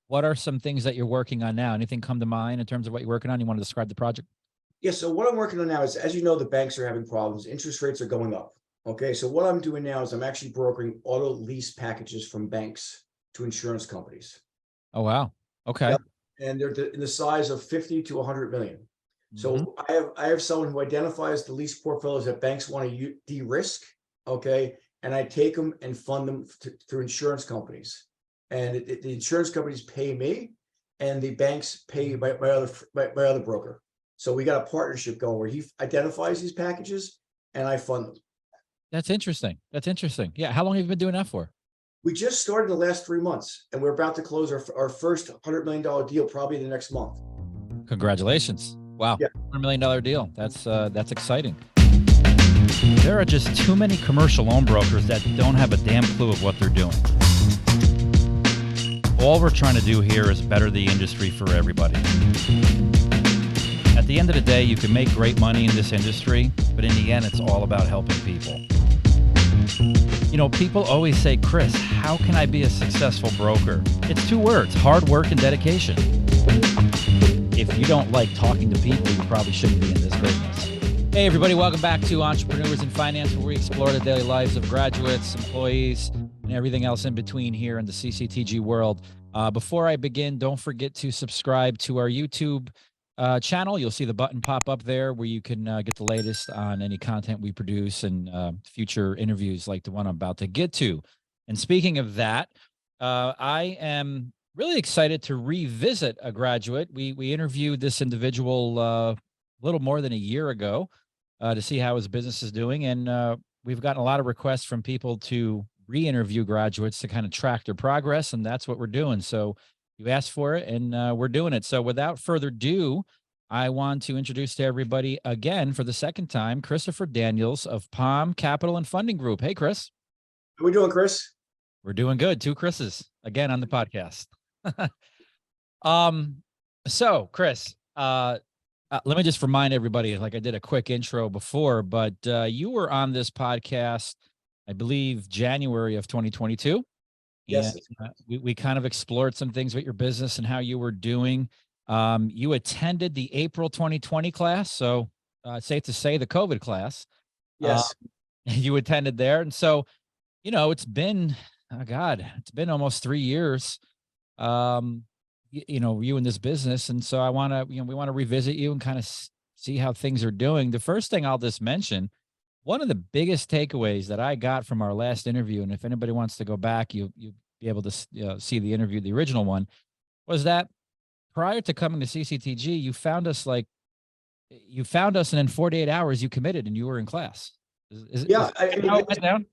what are some things that you're working on now? Anything come to mind in terms of what you're working on? You want to describe the project? Yeah, so what I'm working on now is, as you know, the banks are having problems. Interest rates are going up. Okay, so what I'm doing now is I'm actually brokering auto lease packages from banks to insurance companies. Oh, wow. Okay. Yep. And they're in the size of 50 to 100 million. Hmm. So I have someone who identifies the lease portfolios that banks want to de-risk. Okay, and I take them and fund them through insurance companies, and the insurance companies pay me, and the banks pay my other broker. So we got a partnership going where he identifies these packages and I fund them. That's interesting. That's interesting. Yeah. How long have you been doing that for? We just started the last 3 months, and we're about to close our first $100 million deal probably the next month. Congratulations. Wow. Yeah. $100 million deal. That's exciting. There are just too many commercial loan brokers that don't have a damn clue of what they're doing. All we're trying to do here is better the industry for everybody. At the end of the day, you can make great money in this industry, but in the end, it's all about helping people. You know, people always say, Kris, how can I be a successful broker? It's 2 words, hard work and dedication. If you don't like talking to people, you probably shouldn't be in this business. Hey, everybody, welcome back to Entrepreneurs in Finance, where we explore the daily lives of graduates, employees, and everything else in between here in the CCTG world. Before I begin, don't forget to subscribe to our YouTube channel. You'll see the button pop up there where you can get the latest on any content we produce and future interviews like the one I'm about to get to. And speaking of that, I am really excited to revisit a graduate. We interviewed this individual a little more than a year ago to see how his business is doing. And we've gotten a lot of requests from people to re-interview graduates to kind of track their progress. And that's what we're doing. So you asked for it, and we're doing it. So without further ado, I want to introduce to everybody again for the second time, Christopher Daniels of Palm Capital and Funding Group. Hey, Kris. How we doing, Kris? We're doing good. 2 Chris's again on the podcast. So Kris, let me just remind everybody, like I did a quick intro before, but you were on this podcast, I believe, January of 2022. Yes. And we kind of explored some things with your business and how you were doing. You attended the April 2020 class. So safe to say the COVID class. Yes. You attended there. And so, you know, it's been, oh God, it's been almost 3 years, you know, you in this business. And so I want to, we want to revisit you and kind of see how things are doing. The first thing I'll just mention, one of the biggest takeaways that I got from our last interview, and if anybody wants to go back, you'll be able to see the interview, the original one, was that prior to coming to CCTG, you found us and in 48 hours you committed and you were in class. Yeah. How it went down?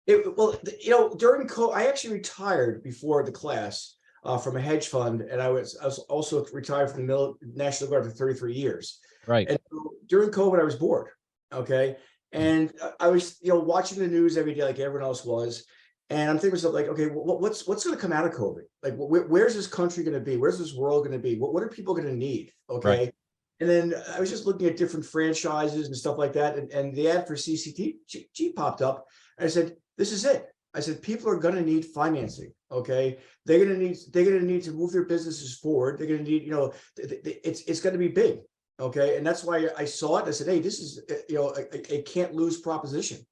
During COVID, I actually retired before the class from a hedge fund, and I was also retired from the National Guard for 33 years. Right. And during COVID, I was bored. Okay. And I was, watching the news every day, like everyone else was. And I'm thinking to myself, like, okay, what's going to come out of COVID? Like, where's this country going to be? Where's this world going to be? What are people going to need? Okay. Right. And then I was just looking at different franchises and stuff like that. And the ad for CCTG popped up. And I said, this is it. I said, people are going to need financing. Okay. They're going to need to move their businesses forward. They're going to need, it's going to be big. Okay. And that's why I saw it. I said, hey, this is, a can't lose proposition.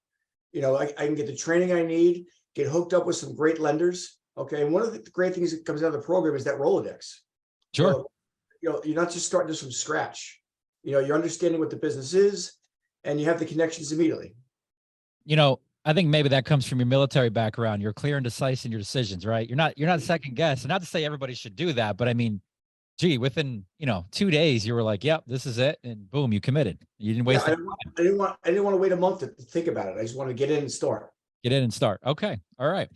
I can get the training I need, get hooked up with some great lenders. Okay. And one of the great things that comes out of the program is that Rolodex. Sure. You're not just starting this from scratch. You're understanding what the business is, and you have the connections immediately. I think maybe that comes from your military background. You're clear and decisive in your decisions, right? You're not second guess. And not to say everybody should do that, but I mean, gee, within 2 days, you were like, "Yep, this is it," and boom, you committed. You didn't waste. I didn't want to wait a month to think about it. I just wanted to get in and start. Get in and start. Okay, all right.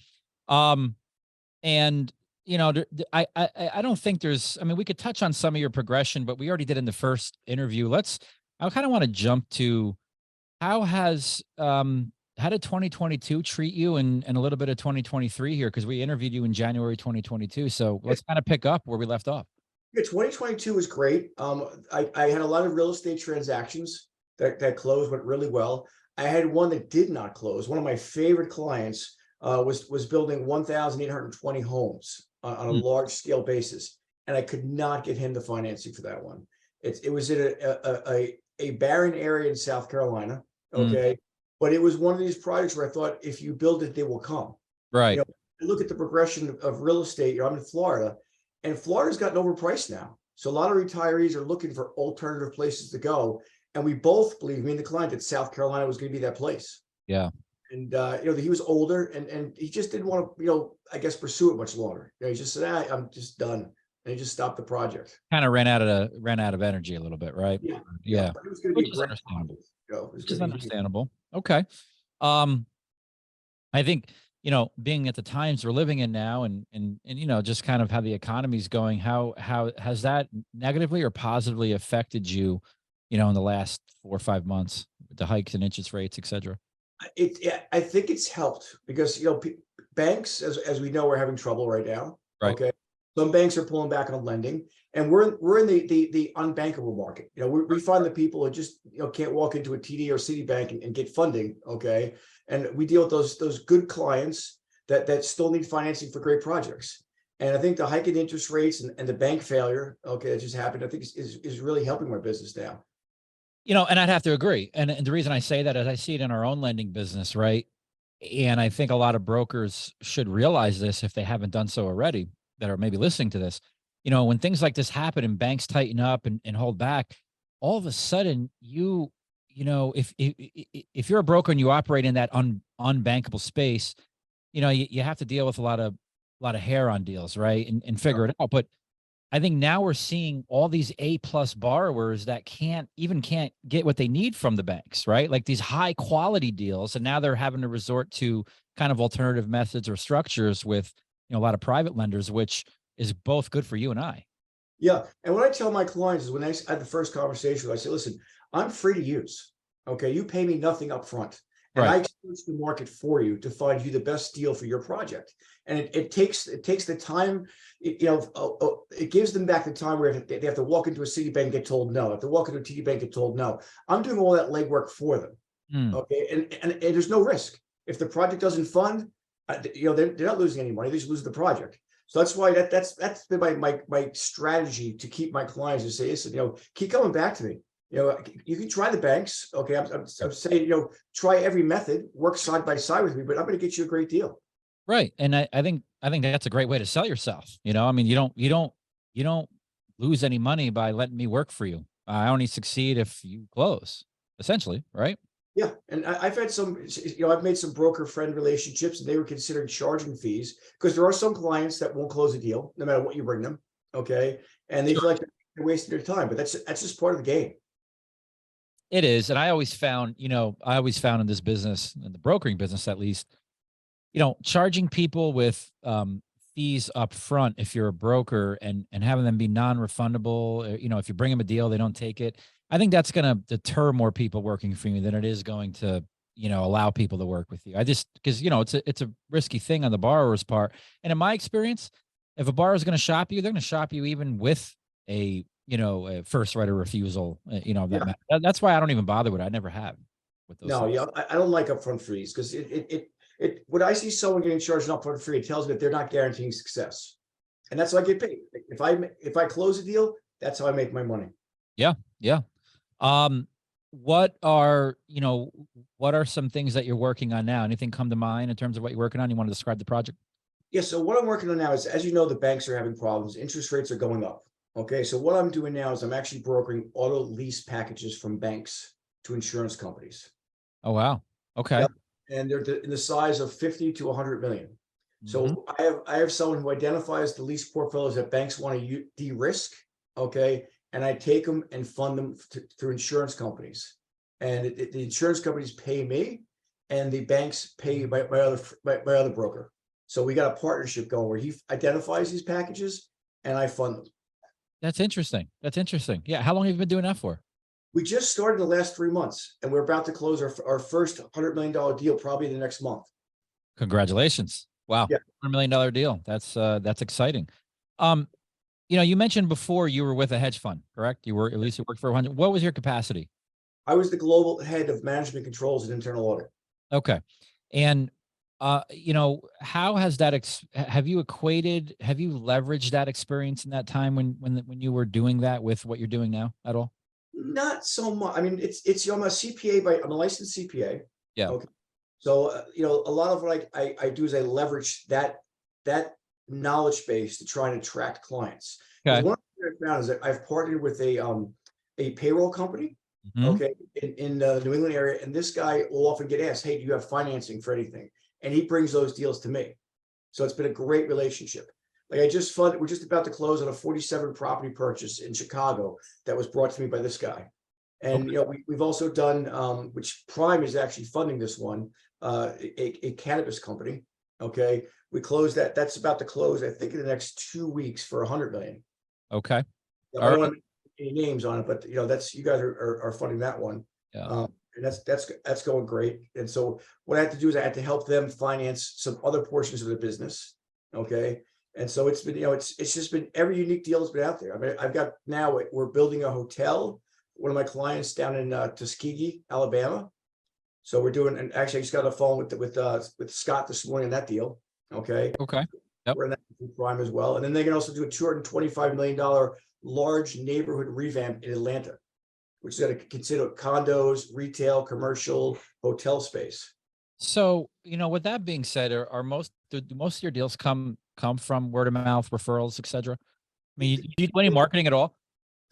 And I don't think there's. I mean, we could touch on some of your progression, but we already did in the first interview. I kind of want to jump to how did 2022 treat you, and a little bit of 2023 here, because we interviewed you in January 2022. So let's kind of pick up where we left off. Yeah, 2022 was great. I had a lot of real estate transactions that closed, went really well. I had one that did not close. One of my favorite clients was building 1,820 homes. on a Mm. large scale basis, and I could not get him the financing for that one. It was in a barren area in South Carolina, Mm. okay, but it was one of these projects where I thought if you build it, they will come. You Right. know, look at the progression of real estate. I'm in Florida, and Florida's gotten overpriced now. So a lot of retirees are looking for alternative places to go. And we both believe, me and the client, that South Carolina was going to be that place. Yeah. And he was older, and he just didn't want to, I guess, pursue it much longer. He just said, I'm just done. And he just stopped the project. Kind of ran out of energy a little bit, right? Yeah. Yeah. But it was going to be Which a is great understandable. project. It was Which is going to be. understandable. Okay. Um, I think, being at the times we're living in now and just kind of how the economy's going, how has that negatively or positively affected you, in the last 4 or 5 months with the hikes in interest rates, et cetera? I think it's helped because banks, as we know, are having trouble right now. Right. Okay, some banks are pulling back on lending, and we're in the unbankable market. We find the people who just can't walk into a TD or Citibank and get funding. Okay, and we deal with those good clients that still need financing for great projects. And I think the hike in interest rates and the bank failure, okay, that just happened, I think is really helping my business now. And I'd have to agree. And the reason I say that is I see it in our own lending business, right? And I think a lot of brokers should realize this if they haven't done so already, that are maybe listening to this. When things like this happen and banks tighten up and hold back, all of a sudden if you're a broker and you operate in that unbankable space, you have to deal with a lot of hair on deals, right? And figure it out. But I think now we're seeing all these A-plus borrowers that can't get what they need from the banks, right? Like these high quality deals. And now they're having to resort to kind of alternative methods or structures with, a lot of private lenders, which is both good for you and I. Yeah. And what I tell my clients is when I had the first conversation, I say, listen, I'm free to use. Okay. You pay me nothing up front. And Right. I search the market for you to find you the best deal for your project. And it takes the time, it gives them back the time where they have to walk into a Citibank and get told no. If they walk into a TD Bank and get told no, I'm doing all that legwork for them. Hmm. Okay. And there's no risk. If the project doesn't fund, they're not losing any money. They just lose the project. So that's why that's been my strategy to keep my clients to say, listen, keep coming back to me. You can try the banks. Okay. I'm saying, try every method, work side by side with me, but I'm going to get you a great deal. Right. And I think that's a great way to sell yourself. I mean, you don't lose any money by letting me work for you. I only succeed if you close, essentially, right? Yeah. And I've had I've made some broker friend relationships, and they were considering charging fees because there are some clients that won't close a deal no matter what you bring them. Okay. And they Sure. feel like they're wasting their time, but that's just part of the game. It is. And I always found in this business, in the brokering business at least, charging people with fees up front if you're a broker and having them be non-refundable, if you bring them a deal, they don't take it. I think that's going to deter more people working for you than it is going to, allow people to work with you. Because, it's a risky thing on the borrower's part. And in my experience, if a borrower is going to shop you, they're going to shop you even with a first right of refusal, Yeah. that's why I don't even bother with it. I never have with those No, things. yeah, I don't like upfront fees because when I see someone getting charged an upfront fee, it tells me that they're not guaranteeing success. And that's how I get paid. If I close a deal, that's how I make my money. Yeah. Yeah. Um, what are some things that you're working on now? Anything come to mind in terms of what you're working on? You want to describe the project? Yeah, so what I'm working on now is, as you know, the banks are having problems. Interest rates are going up. Okay, so what I'm doing now is I'm actually brokering auto lease packages from banks to insurance companies. Oh, wow. Okay. Yep. And they're in the size of 50 to 100 million. Mhm. So I have someone who identifies the lease portfolios that banks want to de-risk. Okay, and I take them and fund them through insurance companies, and the insurance companies pay me, and the banks pay my other broker. So we got a partnership going where he identifies these packages and I fund them. That's interesting. That's interesting. Yeah. How long have you been doing that for? We just started the last 3 months, and we're about to close our first $100 million deal probably the next month. Congratulations. Wow. Yeah. $100 million deal. That's exciting. Um, you mentioned before you were with a hedge fund, correct? At least you worked for 100. What was your capacity? I was the global head of management controls and internal audit. Okay. And How has that, have you leveraged that experience in that time when you were doing that with what you're doing now at all? Not so much. I mean, I'm a I'm a licensed CPA. Yeah. Okay. So, a lot of what I do is I leverage that knowledge base to try and attract clients. Because Okay. one thing I found is that I've partnered with a payroll company, Mhm. okay, in the New England area, and this guy will often get asked, "Hey, do you have financing for anything?" And he brings those deals to me. So it's been a great relationship. Like we're just about to close on a 47 property purchase in Chicago that was brought to me by this guy. And Okay. we've also done, which Prime is actually funding this one, a cannabis company. Okay, we closed that. That's about to close, I think, in the next 2 weeks for 100 million. Okay. I All don't right. want to make any names on it, but that's you guys are funding that one. Yeah. And that's going great. And so what I had to do is I had to help them finance some other portions of the business. Okay. And so it's been, it's just been every unique deal that's been out there. I mean, I've got now we're building a hotel. One of my clients down in Tuskegee, Alabama. So we're doing, and actually I just got a phone with Scott this morning on that deal. Okay. Okay. Yep. We're in that Prime as well. And then they can also do a $225 million large neighborhood revamp in Atlanta, which is going to consider condos, retail, commercial, hotel space. So, with that being said, do most of your deals come from word of mouth, referrals, et cetera? I mean, do you do any marketing at all?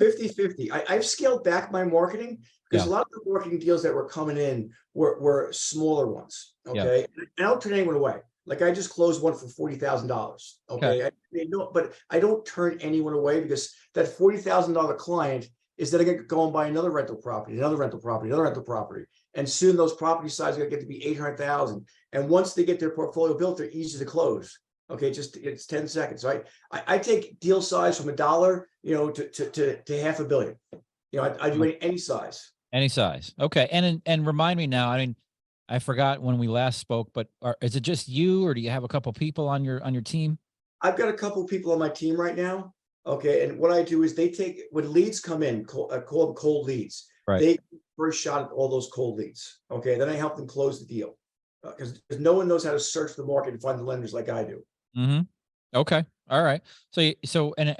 50-50. I've scaled back my marketing because Yeah. a lot of the marketing deals that were coming in were smaller ones. Yeah. Okay. And I don't turn anyone away. Like I just closed one for $40,000. Okay. Okay. But I don't turn anyone away because that $40,000 client is then going to go and buy another rental property, another rental property, another rental property. And soon those property sizes are going to get to be 800,000. And once they get their portfolio built, they're easy to close. Okay, it's 10 seconds. So I take deal size from $1, to $500 million. I do any size. Any size. Okay. And remind me now, I mean, I forgot when we last spoke, but is it just you, or do you have a couple people on your team? I've got a couple of people on my team right now. Okay, and what I do is when leads come in, I call them cold leads. Right. They first shot at all those cold leads. Okay, then I help them close the deal because no one knows how to search the market and find the lenders like I do. Mm-hmm. Okay. All right. And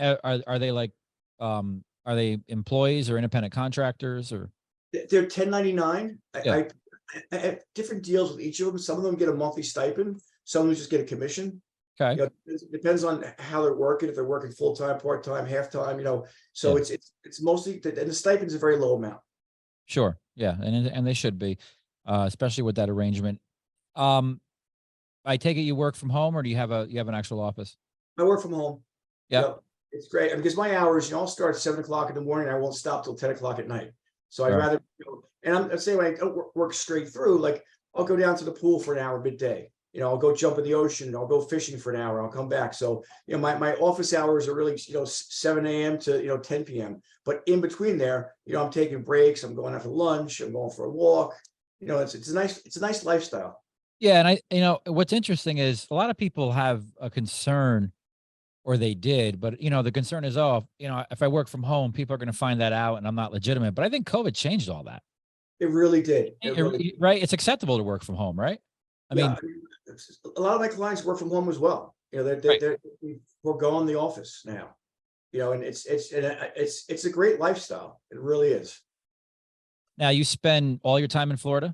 are they like, are they employees or independent contractors or? They're 1099. Yeah. I have different deals with each of them. Some of them get a monthly stipend. Some of them just get a commission. Okay. It depends on how they're working. If they're working full time, part time, half time. So Yeah. it's mostly, and the stipend's a very low amount. Sure. Yeah. And they should be, especially with that arrangement. Um, I take it you work from home, or do you have an actual office? I work from home. Yeah. It's great because my hours, I'll start at 7 o'clock in the morning. I won't stop till 10 o'clock at night. So I'd Right. rather, and I'm saying when I don't work straight through, like I'll go down to the pool for an hour midday. I'll go jump in the ocean. I'll go fishing for an hour. I'll come back. So, my office hours are really, 7 a.m. to, 10 p.m. But in between there, I'm taking breaks. I'm going out for lunch. I'm going for a walk. It's a nice lifestyle. Yeah. And what's interesting is a lot of people have a concern, or they did, but the concern is, oh, if I work from home, people are going to find that out and I'm not legitimate. But I think COVID changed all that. It really did. It really, Right? It's acceptable to work from home, right? I yeah. mean, A lot of my clients work from home as well. right. They're foregoing the office now. And it's a great lifestyle. It really is. Now you spend all your time in Florida?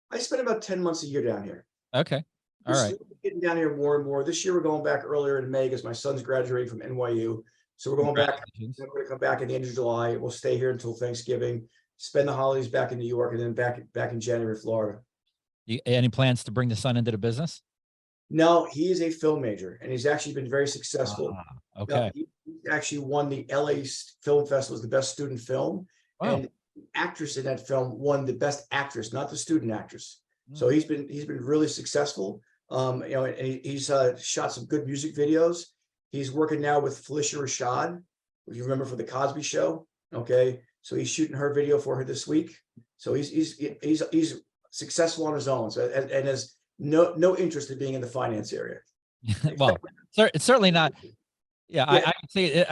I spend about 10 months a year down here. Okay. All We're right. getting down here more and more. This year we're going back earlier in May because my son's graduating from NYU. So we're going back. Congratulations. We're going to come back at the end of July. We'll stay here until Thanksgiving, spend the holidays back in New York, and then back in January, Florida. Any plans to bring the son into the business? No, he is a film major and he's actually been very successful. Okay. He actually won the LA Film Festival as the best student film. Wow. And the actress in that film won the best actress, not the student actress. So he's been really successful. And he's shot some good music videos. He's working now with Felicia Rashad, if you remember, for the Cosby Show. Okay, so he's shooting her video for her this week. So he's successful on his own. So and has no interest in being in the finance area. Well, it's certainly not. Yeah, I can see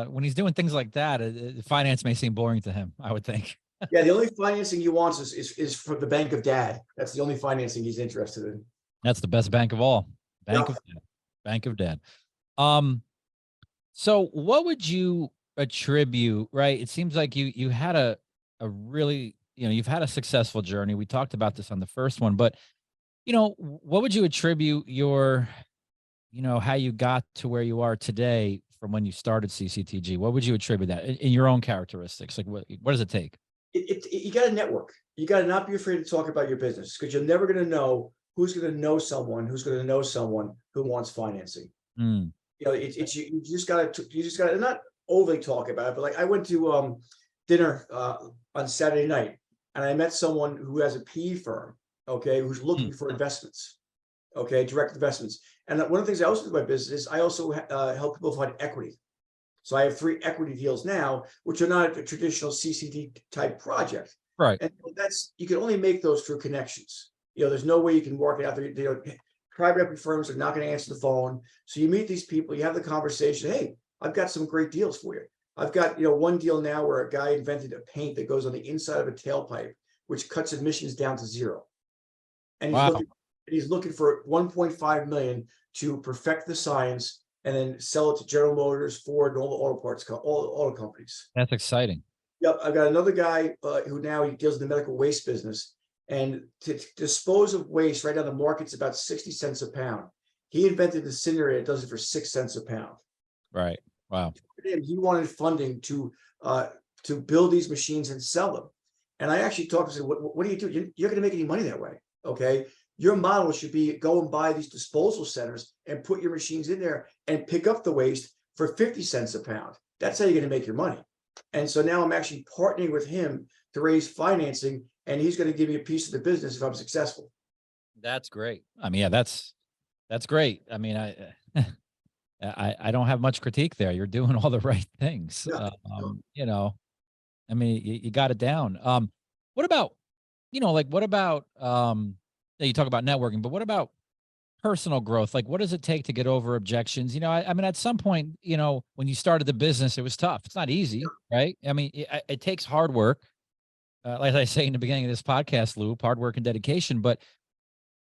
when he's doing things like that, finance may seem boring to him, I would think. Yeah, the only financing he wants is from the bank of dad. That's the only financing he's interested in. That's the best bank of all. Yeah. Bank of dead. Bank of dead. Um, so what would you attribute, right? It seems like you had a really, you've had a successful journey. We talked about this on the first one, but what would you attribute your, how you got to where you are today from when you started CCTG? What would you attribute that in your own characteristics? Like what does it take? You got to network. You got to not be afraid to talk about your business, because you're never going to know who's going to know someone who's going to know someone who wants financing. Mm, You just got to not overly talk about it, but like I went to dinner on Saturday night, and I met someone who has a PE firm, okay, who's looking mm, for investments, okay, direct investments. And one of the things I also do in my business is I also help people find equity. So I have 3 equity deals now, which are not a traditional CCD type project. right. And you can only make those through connections. There's no way you can work it out there. Private equity firms are not going to answer the phone. So you meet these people, you have the conversation. Hey, I've got some great deals for you. I've got, one deal now where a guy invented a paint that goes on the inside of a tailpipe, which cuts emissions down to 0. And Wow. he's looking for 1.5 million to perfect the science and then sell it to General Motors, Ford, and all the auto parts, all the auto companies. That's exciting. Yep, I've got another guy who now he deals in the medical waste business, and to dispose of waste right now, the market's about 60 cents a pound. He invented the incinerator that does it for 6 cents a pound. Right. Wow. And he wanted funding to build these machines and sell them. And I actually talked to him, what do you do? You're going to make any money that way, okay? Your model should be go and buy these disposal centers and put your machines in there and pick up the waste for 50 cents a pound. That's how you're going to make your money. And so now I'm actually partnering with him to raise financing, and he's going to give me a piece of the business if I'm successful. That's great. I mean, yeah, that's great. I mean, I don't have much critique there. You're doing all the right things. Yeah. I mean, you got it down. What about, like what about yeah, you talk about networking, but what about personal growth? Like, what does it take to get over objections? I mean, at some point, when you started the business, it was tough. It's not easy, right? I mean, it takes hard work. Like I say in the beginning of this podcast, Loop, hard work and dedication. But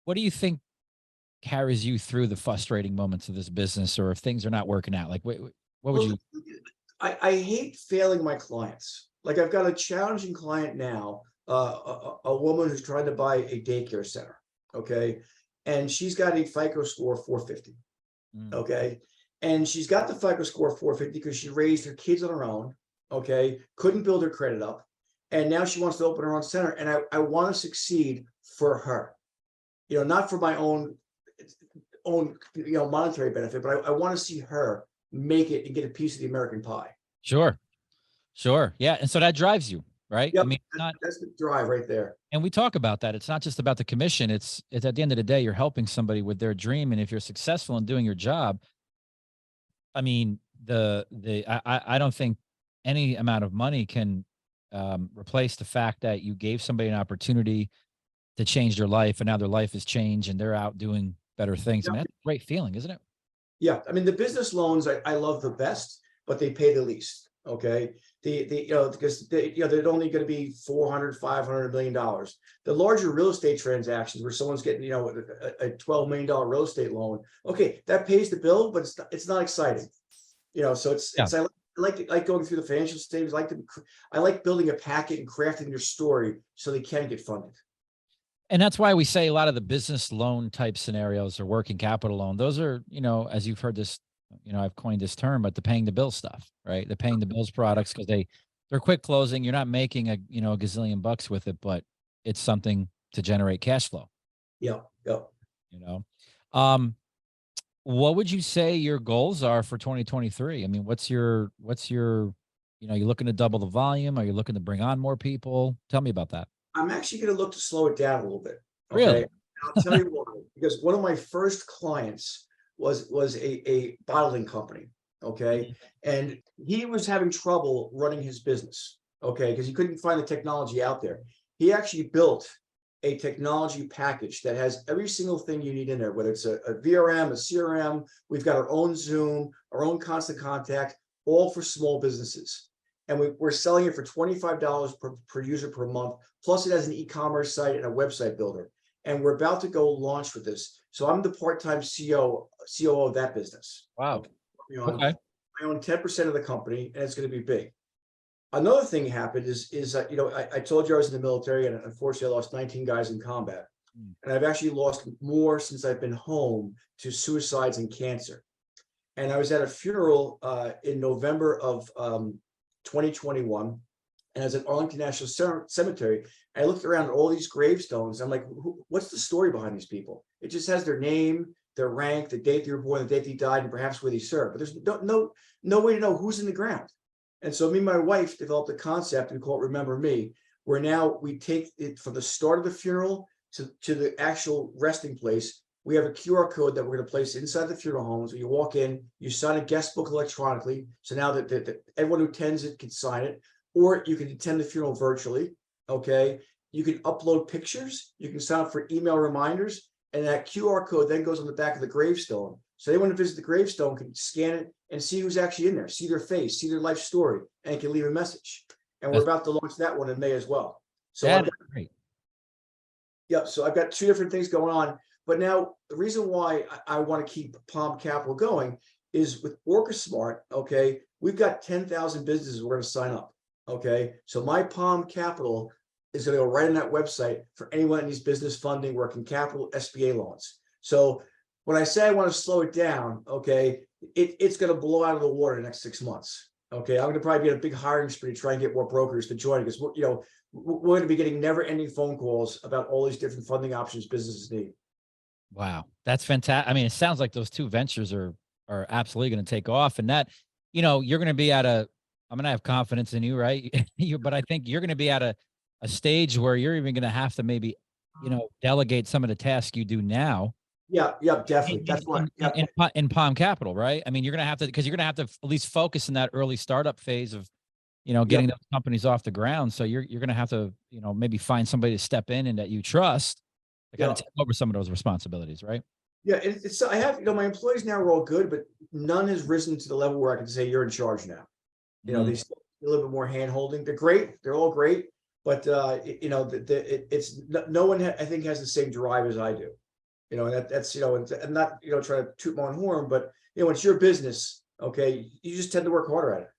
what do you think carries you through the frustrating moments of this business, or if things are not working out? Like, what would Well, you? I hate failing my clients. Like I've got a challenging client now, a woman who's trying to buy a daycare center, okay? And she's got a FICO score 450, Mm, okay? And she's got the FICO score 450 because she raised her kids on her own, okay? Couldn't build her credit up. And now she wants to open her own center. And I want to succeed for her, not for my own monetary benefit, but I want to see her make it and get a piece of the American pie. sure, sure, yeah. And so that drives you, right? I Yep, mean, not. that's the drive right there. And we talk about that. It's not just about the commission. It's at the end of the day, you're helping somebody with their dream, and if you're successful in doing your job, I mean, I don't think any amount of money can replace the fact that you gave somebody an opportunity to change their life, and now their life has changed, and they're out doing better things. I mean, Yep. that's a great feeling, isn't it? Yeah, I mean the business loans I love the best, but they pay the least. Okay, because they're only going to be 400, 500 million dollars. The larger real estate transactions where someone's getting a $12 million real estate loan, okay, that pays the bill, but it's not exciting. So Yeah. I like going through the financial statements. I like building a packet and crafting your story so they can get funded. And that's why we say a lot of the business loan type scenarios or working capital loan, those are, as you've heard this, I've coined this term, but the paying the bill stuff, right? The paying the bills products, because they're quick closing. You're not making a gazillion bucks with it, but it's something to generate cash flow, Yeah, yeah. you know? Um, what would you say your goals are for 2023? I mean, you looking to double the volume? Are you looking to bring on more people? Tell me about that. I'm actually going to look to slow it down a little bit. Okay. Really? I'll tell you why. Because one of my first clients was a bottling company. Okay. And he was having trouble running his business. Okay. Because he couldn't find the technology out there. He actually built a technology package that has every single thing you need in there, whether it's a VRM, a CRM. We've got our own Zoom, our own constant contact, all for small businesses. And we're selling it for $25 per user per month. Plus, it has an e-commerce site and a website builder. and we're about to go launch with this. So I'm the part-time COO of that business. Wow. Okay. Okay. I own 10% of the company, and it's going to be big. Another thing happened is I told you I was in the military, and unfortunately I lost 19 guys in combat. And I've actually lost more since I've been home to suicides and cancer. And I was at a funeral in November of 2021, and I was at Arlington National Cemetery. I looked around at all these gravestones. I'm like, what's the story behind these people? It just has their name, their rank, the date they were born, the date they died, and perhaps where they served. But there's no way to know who's in the ground. And so me and my wife developed a concept, we call it Remember Me, where now we take it from the start of the funeral to the actual resting place. We have a QR code that we're going to place inside the funeral homes. When you walk in, you sign a guest book electronically. So now that everyone who attends it can sign it, or you can attend the funeral virtually. Okay. You can upload pictures. You can sign up for email reminders. And that QR code then goes on the back of the gravestone. So anyone who visits the gravestone can scan it and see who's actually in there, see their face, see their life story, and can leave a message. And we're about to launch that one in May as well. So Great. Yeah, so I've got two different things going on. But now the reason why I want to keep Palm Capital going is with OrcaSmart, okay, we've got 10,000 businesses we're going to sign up, okay? So my Palm Capital is going to go right on that website for anyone that needs business funding, working capital, SBA loans. So when I say I want to slow it down, okay, it's going to blow out of the water in the next 6 months. Okay, I'm going to probably be a big hiring spree to try and get more brokers to join because we're going to be getting never-ending phone calls about all these different funding options businesses need. Wow, that's fantastic. I mean, it sounds like those two ventures are absolutely going to take off, and that, you're going to be at a. I'm going to have confidence in you, right? But I think you're going to be at a stage where you're even going to have to maybe, delegate some of the tasks you do now. Yeah, definitely. That's why. In Palm Capital, right? I mean, you're going to have to, because you're going to have to at least focus in that early startup phase of, getting those companies off the ground. So you're going to have to, maybe find somebody to step in and that you trust to kind of take over some of those responsibilities, right? Yeah, it's I have, my employees now are all good, but none has risen to the level where I can say you're in charge now. They still need a little bit more hand holding. They're great. They're all great. But, it's no one, I think, has the same drive as I do. And that's, and not, try to toot my own horn, but, it's your business. Okay. You just tend to work harder at it.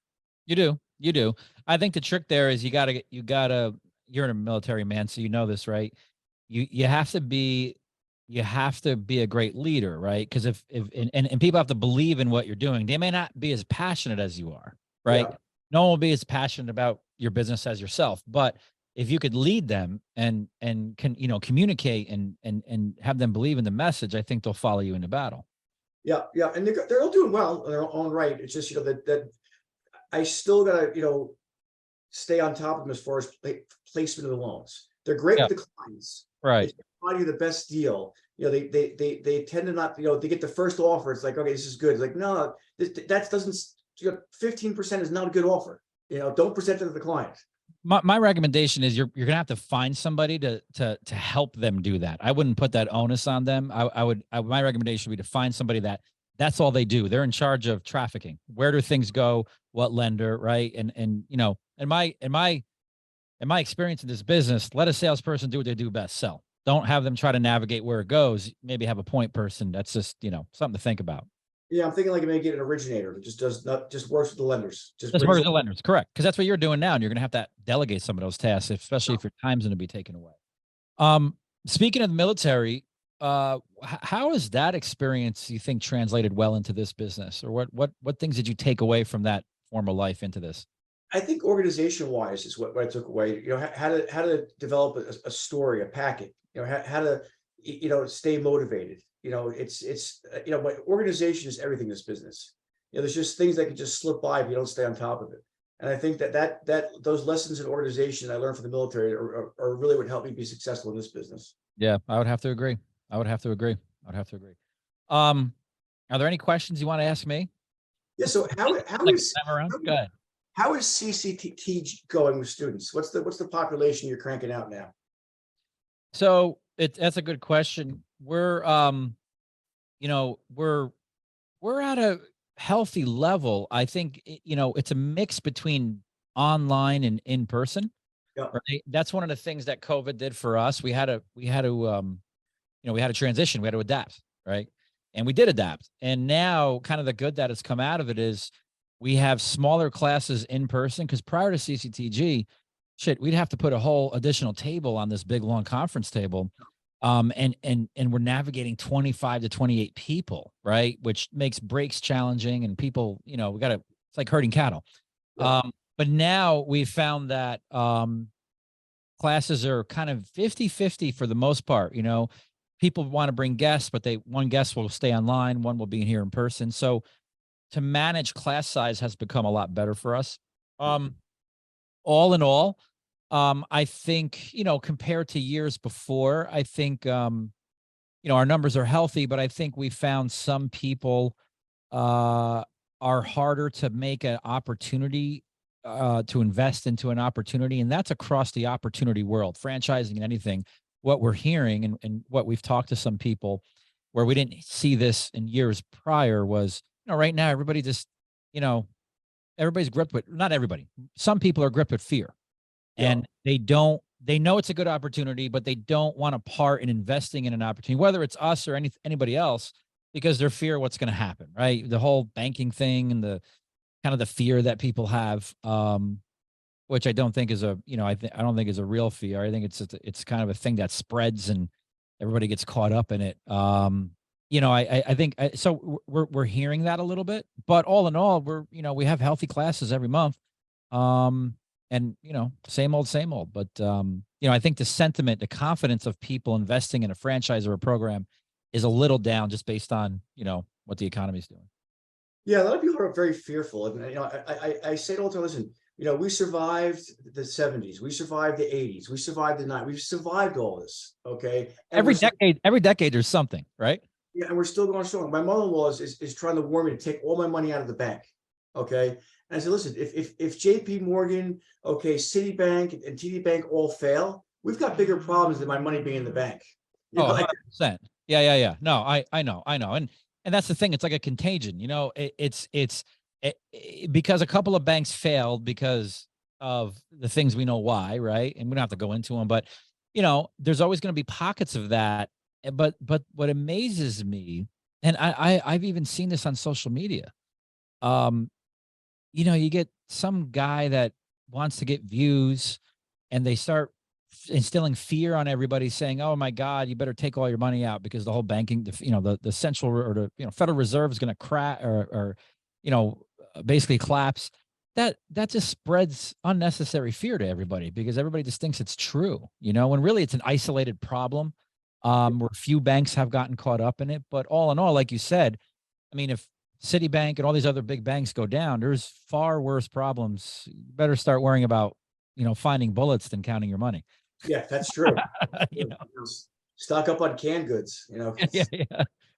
You do. I think the trick there is you're in a military, man. So you know this, right? You have to be a great leader, right? Because if and people have to believe in what you're doing. They may not be as passionate as you are, right? Yeah. No one will be as passionate about your business as yourself, but if you could lead them and can communicate and have them believe in the message, I think they'll follow you into battle. Yeah, and they're all doing well in their own right. It's just that I still gotta stay on top of them as far as placement of the loans. They're great with the clients. Right. They find you the best deal. They tend to not, they get the first offer. It's like, okay, this is good. It's like, no, that doesn't, 15% is not a good offer. Don't present it to the client. My recommendation is you're gonna have to find somebody to help them do that. I wouldn't put that onus on them. My recommendation would be to find somebody that's all they do. They're in charge of trafficking. Where do things go? What lender, right? And in my experience in this business, let a salesperson do what they do best, sell. Don't have them try to navigate where it goes. Maybe have a point person. That's just, something to think about. Yeah, I'm thinking like maybe get an originator that just works with the lenders. Just works with the lenders, correct? Because that's what you're doing now, and you're going to have to delegate some of those tasks, especially if your time's going to be taken away. Speaking of the military, how has that experience, you think, translated well into this business, or what things did you take away from that former life into this? I think organization-wise is what I took away. How to develop a story, a packet. How to stay motivated. But organization is everything in this business. There's just things that can just slip by if you don't stay on top of it. And I think that those lessons in organization I learned from the military are really what helped me be successful in this business. Yeah, I would have to agree. Are there any questions you want to ask me? Yeah. So how is CCT going with students? What's the population you're cranking out now? So that's a good question. We're we're at a healthy level. I think it's a mix between online and in person. Yeah. Right. That's one of the things that COVID did for us. We had to we had a transition, we had to adapt, right? And we did adapt. And now kind of the good that has come out of it is we have smaller classes in person, because prior to CCTG, shit, we'd have to put a whole additional table on this big long conference table. And we're navigating 25 to 28 people, right? Which makes breaks challenging, and people, it's like herding cattle. Yeah. But now we've found that classes are kind of 50-50 for the most part. People want to bring guests, but one guest will stay online, one will be here in person. So to manage class size has become a lot better for us. All in all, I think, compared to years before, I think, our numbers are healthy, but I think we found some people are harder to make an opportunity, to invest into an opportunity. And that's across the opportunity world, franchising and anything. What we're hearing and what we've talked to some people where we didn't see this in years prior was, right now, everybody just, everybody's gripped with, not everybody, some people are gripped with fear. And they know it's a good opportunity, but they don't want to part in investing in an opportunity, whether it's us or anybody else, because they're fear what's going to happen, right? The whole banking thing and the kind of the fear that people have, which I don't think is I don't think is a real fear. I think it's kind of a thing that spreads and everybody gets caught up in it. I think so we're hearing that a little bit, but all in all, we have healthy classes every month. And same old, but I think the sentiment, the confidence of people investing in a franchise or a program is a little down just based on, what the economy is doing. Yeah, a lot of people are very fearful. And I say it all the time, listen, we survived the 70s, we survived the 80s, we survived the 90s, we've survived all this. Okay. And every decade there's something, right? Yeah, and we're still going strong. My mother-in-law is trying to warn me to take all my money out of the bank. Okay. And I said, listen, if JP Morgan, Citibank and TD Bank all fail, we've got bigger problems than my money being in the bank. 100%. Yeah. No, I know. And that's the thing. It's like a contagion, it's because a couple of banks failed because of the things we know why, right? And we don't have to go into them, but there's always going to be pockets of that. But what amazes me, and I've even seen this on social media, you get some guy that wants to get views and they start instilling fear on everybody saying, oh my God, you better take all your money out because the whole banking, the central or the Federal Reserve is going to crash or basically collapse. That just spreads unnecessary fear to everybody because everybody just thinks it's true, when really it's an isolated problem, where few banks have gotten caught up in it. But all in all, like you said, I mean, if Citibank and all these other big banks go down, there's far worse problems. You better start worrying about, finding bullets than counting your money. Yeah, that's true. Stock up on canned goods, Yeah,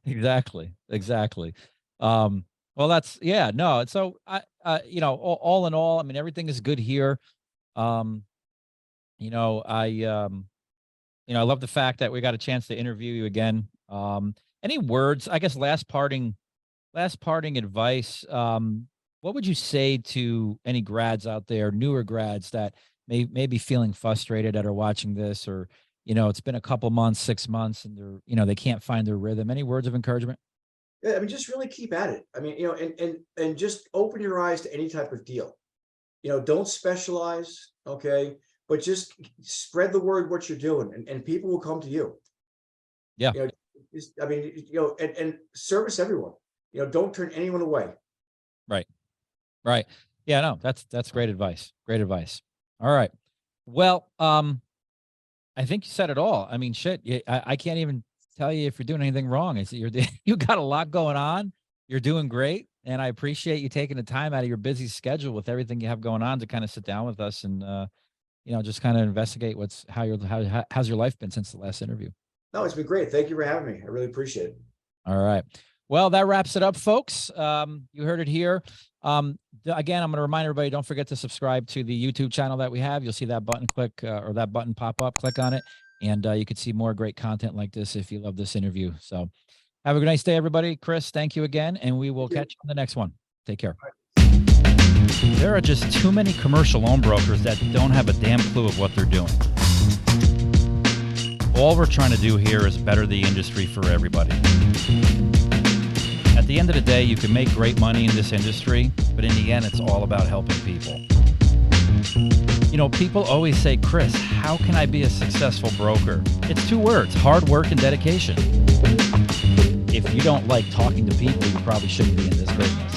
exactly. Well, that's, no. So all in all, I mean, everything is good here. I love the fact that we got a chance to interview you again. Any words, I guess, last parting advice, what would you say to any grads out there, newer grads that may be feeling frustrated that are watching this, or, it's been a couple months, 6 months, and they're, they can't find their rhythm? Any words of encouragement? Yeah, I mean, just really keep at it. I mean, and just open your eyes to any type of deal. Don't specialize, okay, but just spread the word what you're doing, and people will come to you. Yeah. And service everyone. Don't turn anyone away. Right. Yeah, no, that's great advice. All right. Well, I think you said it all. I mean, shit, I can't even tell you if you're doing anything wrong. You got a lot going on. You're doing great. And I appreciate you taking the time out of your busy schedule with everything you have going on to kind of sit down with us and, just kind of investigate how's your life been since the last interview. No, it's been great. Thank you for having me. I really appreciate it. All right. Well, that wraps it up, folks. You heard it here. Again, I'm going to remind everybody, don't forget to subscribe to the YouTube channel that we have. You'll see that button or that button pop up, click on it. And you can see more great content like this if you love this interview. So have a nice day, everybody. Kris, thank you again. And we will catch you on the next one. Take care. There are just too many commercial loan brokers that don't have a damn clue of what they're doing. All we're trying to do here is better the industry for everybody. At the end of the day, you can make great money in this industry, but in the end, it's all about helping people. You know, people always say, Kris, how can I be a successful broker? It's 2 words, hard work and dedication. If you don't like talking to people, you probably shouldn't be in this business.